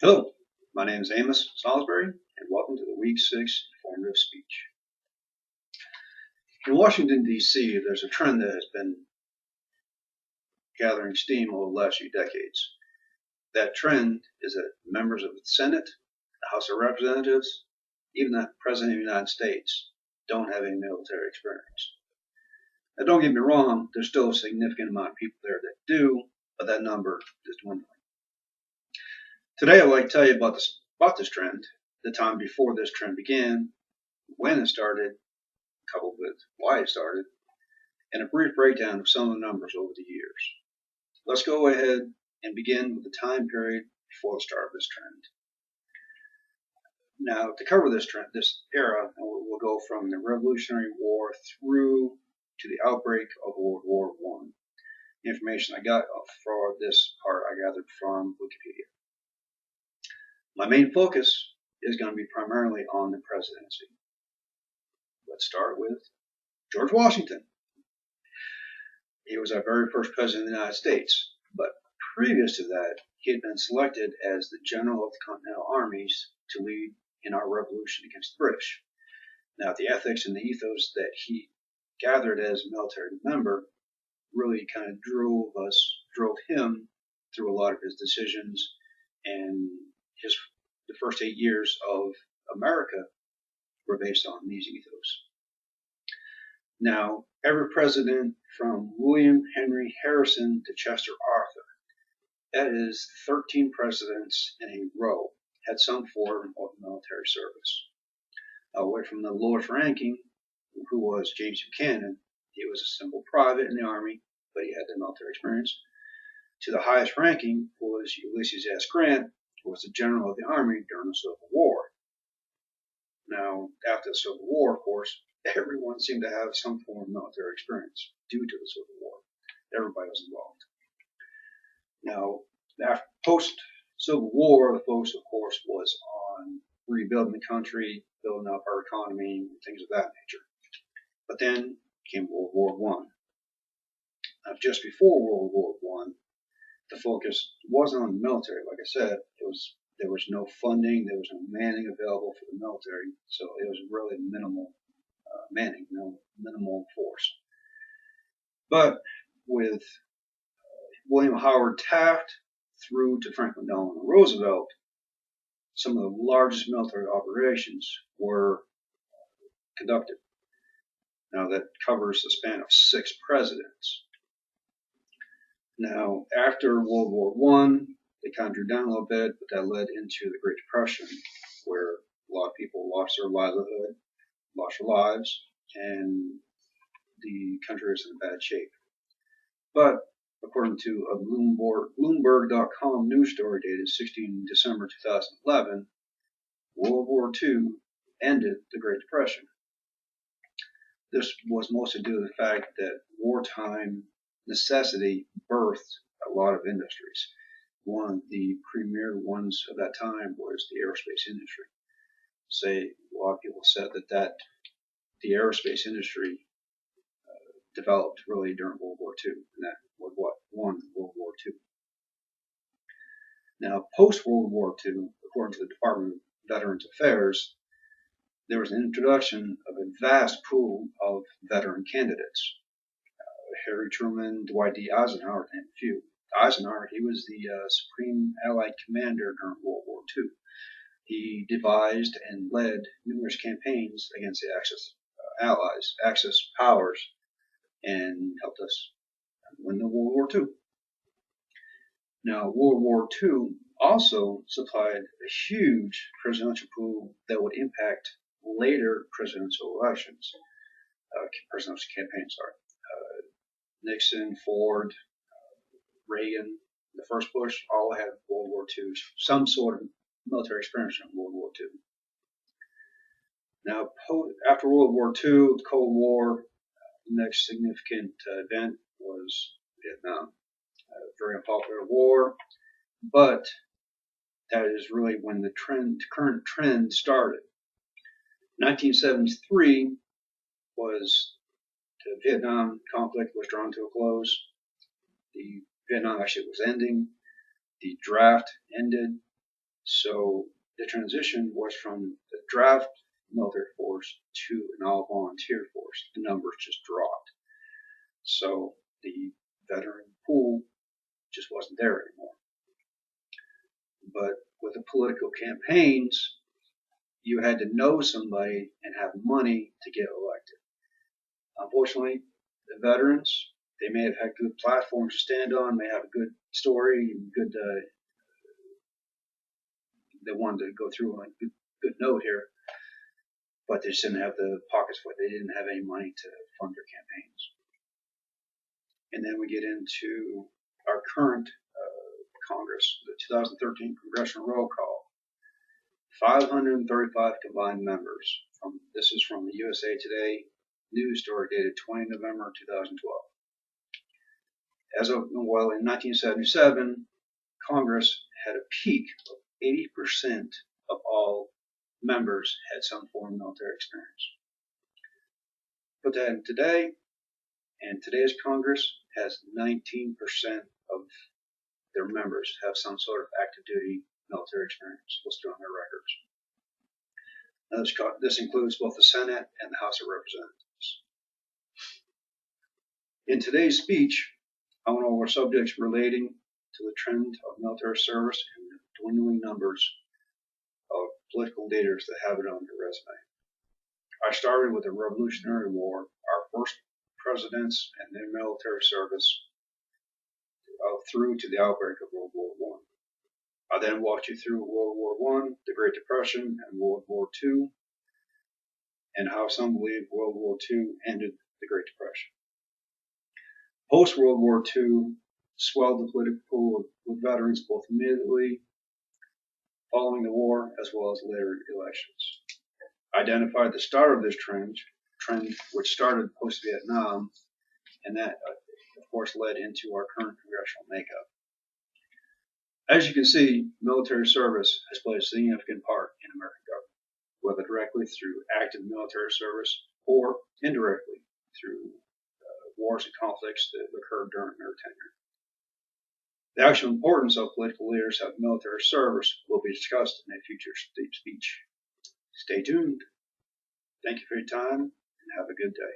Hello, my name is Amos Salisbury, and welcome to the Week 6 Informative Speech. In Washington, D.C., there's a trend that has been gathering steam over the last few decades. That trend is that members of the Senate, the House of Representatives, even the President of the United States don't have any military experience. Now, don't get me wrong, there's still a significant amount of people there that do, but that number is dwindling. Today, I'd like to tell you about this trend, the time before this trend began, when it started, coupled with why it started, and a brief breakdown of some of the numbers over the years. Let's go ahead and begin with the time period before the start of this trend. Now, to cover this era, we'll go from the Revolutionary War through to the outbreak of World War I. The information I got for this part I gathered from Wikipedia. My main focus is going to be primarily on the presidency. Let's start with George Washington. He was our very first president of the United States, but previous to that, he had been selected as the general of the Continental Armies to lead in our revolution against the British. Now, the ethics and the ethos that he gathered as a military member really kind of drove him through a lot of his decisions, and the first 8 years of America were based on these ethos. Now, every president from William Henry Harrison to Chester Arthur, that is 13 presidents in a row, had some form of military service. Away from the lowest ranking, who was James Buchanan, he was a simple private in the Army, but he had the military experience, to the highest ranking was Ulysses S. Grant, who was the general of the Army during the Civil War. Now, after the Civil War, of course, everyone seemed to have some form of military experience due to the Civil War. Everybody was involved. Now, after post-Civil War, the focus, of course, was on rebuilding the country, building up our economy, and things of that nature. But then came World War I. Now, just before World War I, the focus wasn't on the military. Like I said, there was no funding, there was no manning available for the military, so it was really minimal manning, minimal force. But with William Howard Taft through to Franklin Delano Roosevelt, some of the largest military operations were conducted. Now that covers the span of 6 presidents. Now, after World War I, they kind of drew down a little bit, but that led into the Great Depression, where a lot of people lost their livelihood, lost their lives, and the country was in bad shape. But according to a Bloomberg.com news story dated 16 December 2011, World War II ended the Great Depression. This was mostly due to the fact that wartime necessity birthed a lot of industries. One of the premier ones of that time was the aerospace industry. A lot of people said that the aerospace industry developed really during World War II, and that was what won World War II. Now, post-World War II, according to the Department of Veterans Affairs, there was an introduction of a vast pool of veteran candidates. Harry Truman, Dwight D. Eisenhower, and a few. Eisenhower, he was the Supreme Allied Commander during World War II. He devised and led numerous campaigns against the Axis powers, and helped us win the World War II. Now, World War II also supplied a huge presidential pool that would impact later presidential campaigns. Nixon, Ford, Reagan, the first Bush, all had World War II, some sort of military experience in World War II. Now, after World War II, the Cold War, the next significant event was Vietnam. A very unpopular war, but that is really when the current trend started. 1973 was the Vietnam conflict was drawn to a close. The Vietnam actually was ending. The draft ended. So the transition was from the draft military force to an all-volunteer force. The numbers just dropped. So the veteran pool just wasn't there anymore. But with the political campaigns, you had to know somebody and have money to get elected. Unfortunately, the veterans, they may have had good platforms to stand on, may have a good story, and good. They wanted to go through on a good note here, but they just didn't have the pockets for it. They didn't have any money to fund their campaigns. And then we get into our current Congress, the 2013 Congressional Roll Call. 535 combined members. This is from the USA Today news story dated 20 November 2012. In 1977, Congress had a peak of 80% of all members had some form of military experience. Put that in today, and today's Congress has 19% of their members have some sort of active duty military experience listed on their records. Now, this includes both the Senate and the House of Representatives. In today's speech, I want to over subjects relating to the trend of military service and the dwindling numbers of political leaders that have it on their resume. I started with the Revolutionary War, our first presidents and their military service through to the outbreak of World War I. I then walked you through World War I, the Great Depression, and World War II, and how some believe World War II ended the Great Depression. Post-World War II swelled the political pool with veterans both immediately following the war as well as later elections. Identified the start of this trend which started post-Vietnam, and that, of course, led into our current congressional makeup. As you can see, military service has played a significant part in American government, whether directly through active military service or indirectly through wars and conflicts that occurred during their tenure. The actual importance of political leaders having military service will be discussed in a future speech. Stay tuned. Thank you for your time and have a good day.